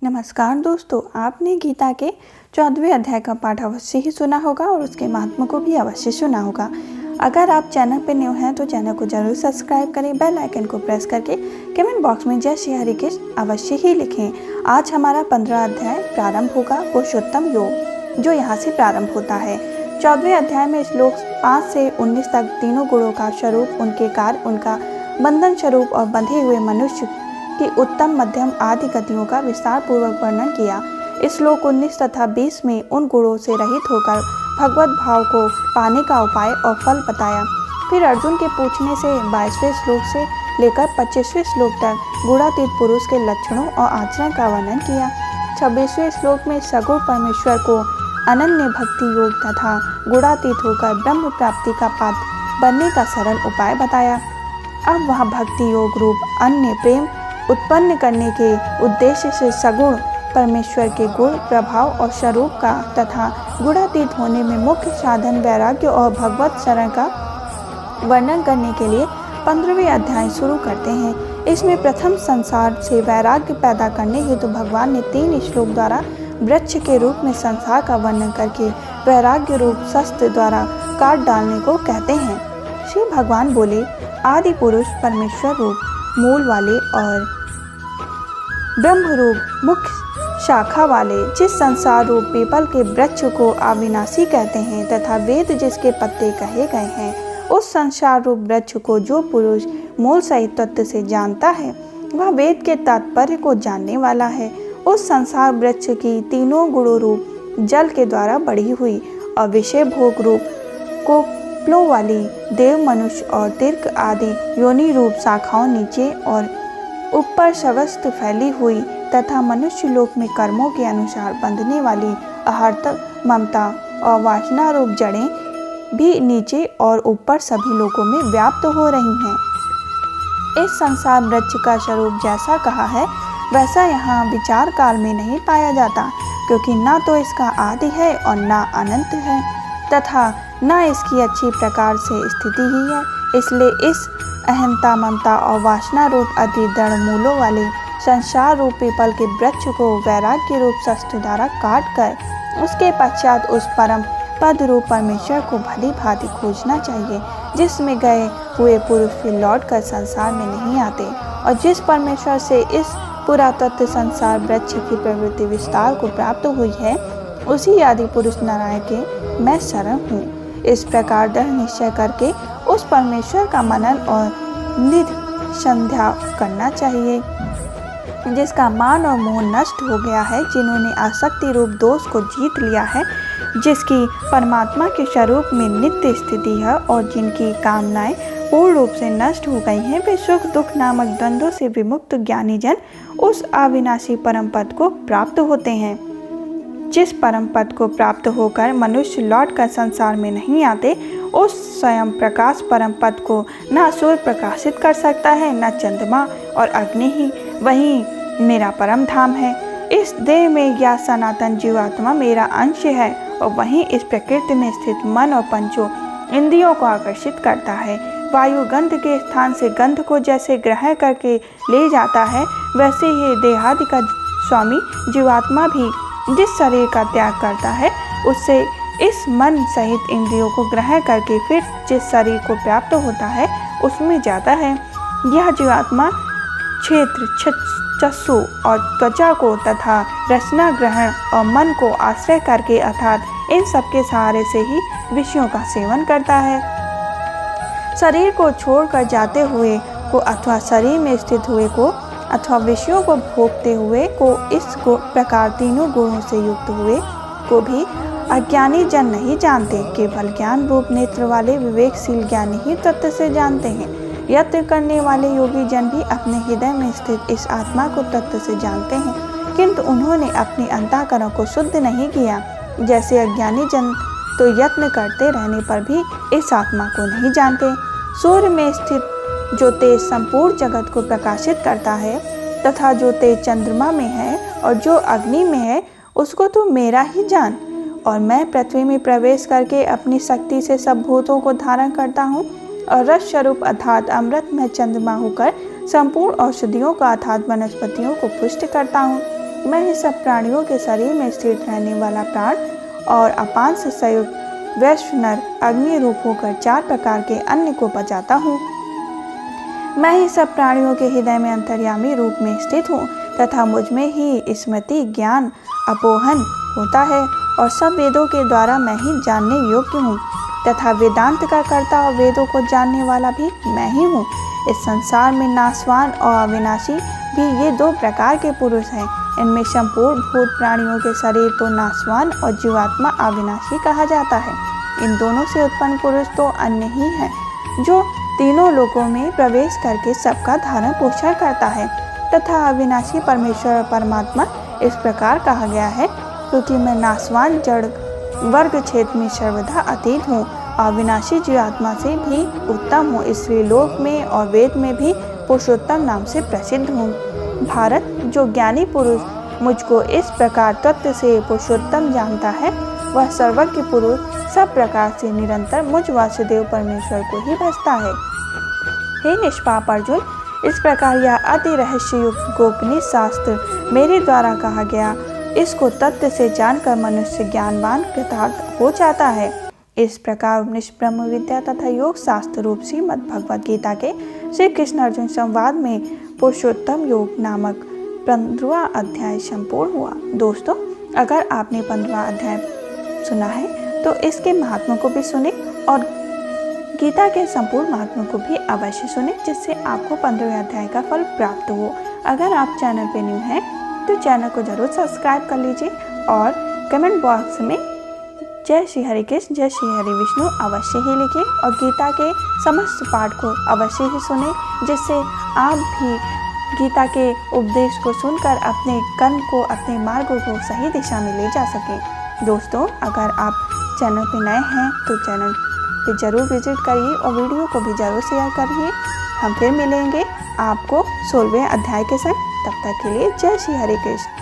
नमस्कार दोस्तों, आपने गीता के 14वें अध्याय का पाठ अवश्य ही सुना होगा और उसके महात्मा को भी अवश्य सुना होगा। अगर आप चैनल पर न्यू हैं तो चैनल को जरूर सब्सक्राइब करें, बेल आइकन को प्रेस करके कमेंट बॉक्स में जय श्री हरि कृष्ण अवश्य ही लिखें। आज हमारा 15वां अध्याय प्रारंभ होगा पुरुषोत्तम योग, जो यहाँ से प्रारंभ होता है। 14वें अध्याय में श्लोक 5 से 19 तक तीनों गुणों का स्वरूप, उनके कार्य, उनका बंधन स्वरूप और बंधे हुए मनुष्य की उत्तम मध्यम आदि गतियों का विस्तार पूर्वक वर्णन किया। इस श्लोक 19 तथा 20 में उन गुणों से रहित होकर भगवत भाव को पाने का उपाय और फल बताया। फिर अर्जुन के पूछने से 22वें श्लोक से लेकर 25वें श्लोक तक गुणातीत पुरुष के लक्षणों और आचरण का वर्णन किया। 26वें श्लोक में सगुण परमेश्वर को अनन्य भक्ति योग तथा गुणातीत होकर ब्रह्म प्राप्ति का पात्र बनने का सरल उपाय बताया। अब वह भक्ति योग रूप अन्य प्रेम उत्पन्न करने के उद्देश्य से सगुण परमेश्वर के गुण, प्रभाव और स्वरूप का तथा गुणातीत होने में मुख्य साधन वैराग्य और भगवत शरण का वर्णन करने के लिए 15वें अध्याय शुरू करते हैं। इसमें प्रथम संसार से वैराग्य पैदा करने हेतु भगवान ने 3 श्लोक द्वारा वृक्ष के रूप में संसार का वर्णन करके वैराग्य रूप शस्त्र द्वारा काट डालने को कहते हैं। श्री भगवान बोले, आदि पुरुष परमेश्वर रूप मूल वाले और ब्रह्म रूप मुख्य शाखा वाले जिस संसार रूप पीपल के वृक्ष को अविनाशी कहते हैं तथा वेद जिसके पत्ते कहे गए हैं, उस संसार रूप वृक्ष को जो पुरुष मूल सहित तत्व से जानता है वह वेद के तात्पर्य को जानने वाला है। उस संसार वृक्ष की तीनों गुणों रूप जल के द्वारा बढ़ी हुई और विषय भोग रूप कोपलों वाली देव, मनुष्य और तीर्थ आदि योनि रूप शाखाओं नीचे और ऊपर सर्वस्त्र फैली हुई तथा मनुष्य लोक में कर्मों के अनुसार बंधने वाली अहर्त, ममता और वासना रूप जड़ें भी नीचे और ऊपर सभी लोकों में व्याप्त हो रही हैं। इस संसार वृक्ष का स्वरूप जैसा कहा है वैसा यहाँ विचार काल में नहीं पाया जाता, क्योंकि न तो इसका आदि है और न अनंत है तथा न इसकी अच्छी प्रकार से स्थिति ही है। इसलिए इस अहंता, ममता और वासना रूप अति दृढ़ मूलों वाले संसार रूप पीपल के वृक्ष को वैराग्य रूप शस्त्र द्वारा काट कर उसके पश्चात उस परम पद रूप परमेश्वर को भली भांति खोजना चाहिए, जिसमें गए हुए पुरुष फिर लौट कर संसार में नहीं आते और जिस परमेश्वर से इस पुरातत्व संसार वृक्ष की प्रवृत्ति विस्तार को प्राप्त हुई है, उसी आदि पुरुष नारायण के मैं शरण हूँ। इस प्रकार दृढ़ निश्चय करके उस परमेश्वर का मनन और निधि संध्या करना चाहिए, जिसका मान और मोह नष्ट हो गया है, जिन्होंने आसक्ति रूप दोष को जीत लिया है, जिसकी परमात्मा के स्वरूप में नित्य स्थिति है और जिनकी कामनाएं पूर्ण रूप से नष्ट हो गई हैं, वे सुख दुख नामक द्वंद्वों से विमुक्त ज्ञानी जन उस अविनाशी परम पद को प्राप्त होते हैं। जिस परम पद को प्राप्त होकर मनुष्य लौट कर संसार में नहीं आते, उस स्वयं प्रकाश परम पद को न सूर्य प्रकाशित कर सकता है, न चंद्रमा और अग्नि ही वही मेरा परम धाम है। इस देह में यह सनातन जीवात्मा मेरा अंश है और वहीं इस प्रकृति में स्थित मन और पंचों इंद्रियों को आकर्षित करता है। वायु गंध के स्थान से गंध को जैसे ग्रहण करके ले जाता है, वैसे ही देहादि का स्वामी जीवात्मा भी जिस शरीर का त्याग करता है, उससे इस मन सहित इंद्रियों को ग्रहण करके फिर जिस शरीर को प्राप्त होता है उसमें जाता है। यह जीवात्मा क्षेत्र, चक्षु और त्वचा को तथा रसना ग्रहण और मन को आश्रय करके अर्थात इन सबके सहारे से ही विषयों का सेवन करता है। शरीर को छोड़कर जाते हुए को अथवा शरीर में स्थित हुए को अथवा विषयों को भोगते हुए को इस प्रकार तीनों गुणों से युक्त हुए को भी अज्ञानी जन नहीं जानते। केवल ज्ञान रूप नेत्र वाले विवेकशील ज्ञानी ही तत्व से जानते हैं। यत्न करने वाले योगी जन भी अपने हृदय में स्थित इस आत्मा को तत्व से जानते हैं, किंतु उन्होंने अपनी अंतःकरण को शुद्ध नहीं किया। जैसे अज्ञानी जन तो यत्न करते रहने पर भी इस आत्मा को नहीं जानते। सूर्य में स्थित जो तेज संपूर्ण जगत को प्रकाशित करता है तथा जो तेज चंद्रमा में है और जो अग्नि में है, उसको तो मेरा ही जान। और मैं पृथ्वी में प्रवेश करके अपनी शक्ति से सब भूतों को धारण करता हूँ और रस स्वरूप अर्थात अमृत में चंद्रमा होकर संपूर्ण औषधियों का अर्थात वनस्पतियों को पुष्ट करता हूँ। मैं ही सब प्राणियों के शरीर में स्थित रहने वाला प्राण और अपान से संयुक्त वैश्व नर अग्नि रूप होकर 4 प्रकार के अन्न को पचाता हूँ। मैं ही सब प्राणियों के हृदय में अंतर्यामी रूप में स्थित हूँ तथा मुझ में ही स्मृति ज्ञान अपोहन होता है और सब वेदों के द्वारा मैं ही जानने योग्य हूँ तथा वेदांत का कर्ता और वेदों को जानने वाला भी मैं ही हूँ। इस संसार में नाशवान और अविनाशी भी ये 2 प्रकार के पुरुष हैं। इनमें संपूर्ण भूत प्राणियों के शरीर तो नाशवान और जीवात्मा अविनाशी कहा जाता है। इन दोनों से उत्पन्न पुरुष तो अन्य ही है जो तीनों लोकों में प्रवेश करके सबका धारण पोषण करता है तथा अविनाशी परमेश्वर और परमात्मा इस प्रकार कहा गया है क्योंकि मैं नाशवान जड़ वर्ग क्षेत्र में सर्वदा अतीत हूँ, अविनाशी जीवात्मा से भी उत्तम हूँ, इसलिए लोक में और वेद में भी पुरुषोत्तम नाम से प्रसिद्ध हूँ। भारत जो ज्ञानी पुरुष मुझको इस प्रकार तत्व से पुरुषोत्तम जानता है वह सर्वज्ञ पुरुष सब प्रकार से निरंतर मुझ वासुदेव परमेश्वर को ही भजता है। हे निष्पाप अर्जुन, इस प्रकार यह अति रहस्ययुक्त गोपनीय शास्त्र मेरे द्वारा कहा गया, इसको तत्व से जानकर मनुष्य ज्ञानवान कृतार्थ हो जाता है। इस प्रकार उपनिषद ब्रह्म विद्या तथा योग शास्त्र रूप श्रीमद् भगवद गीता के श्री कृष्ण अर्जुन संवाद में पुरुषोत्तम योग नामक 15वां अध्याय संपूर्ण हुआ। दोस्तों, अगर आपने 15वां अध्याय सुना है तो इसके महात्मा को भी सुने और गीता के संपूर्ण महात्मा को भी अवश्य सुने जिससे आपको 15वें अध्याय का फल प्राप्त हो। अगर आप चैनल पे न्यू हैं तो चैनल को जरूर सब्सक्राइब कर लीजिए और कमेंट बॉक्स में जय श्री हरि कृष्ण जय श्री हरि विष्णु अवश्य ही लिखें और गीता के समस्त पाठ को अवश्य ही सुने जिससे आप भी गीता के उपदेश को सुनकर अपने कर्म को अपने मार्ग को सही दिशा में ले जा सकें। दोस्तों, अगर आप चैनल पे नए हैं तो चैनल पे जरूर विजिट करिए और वीडियो को भी जरूर शेयर करिए। हम फिर मिलेंगे आपको 16वें अध्याय के संग। तब तक के लिए जय श्री हरि कृष्ण।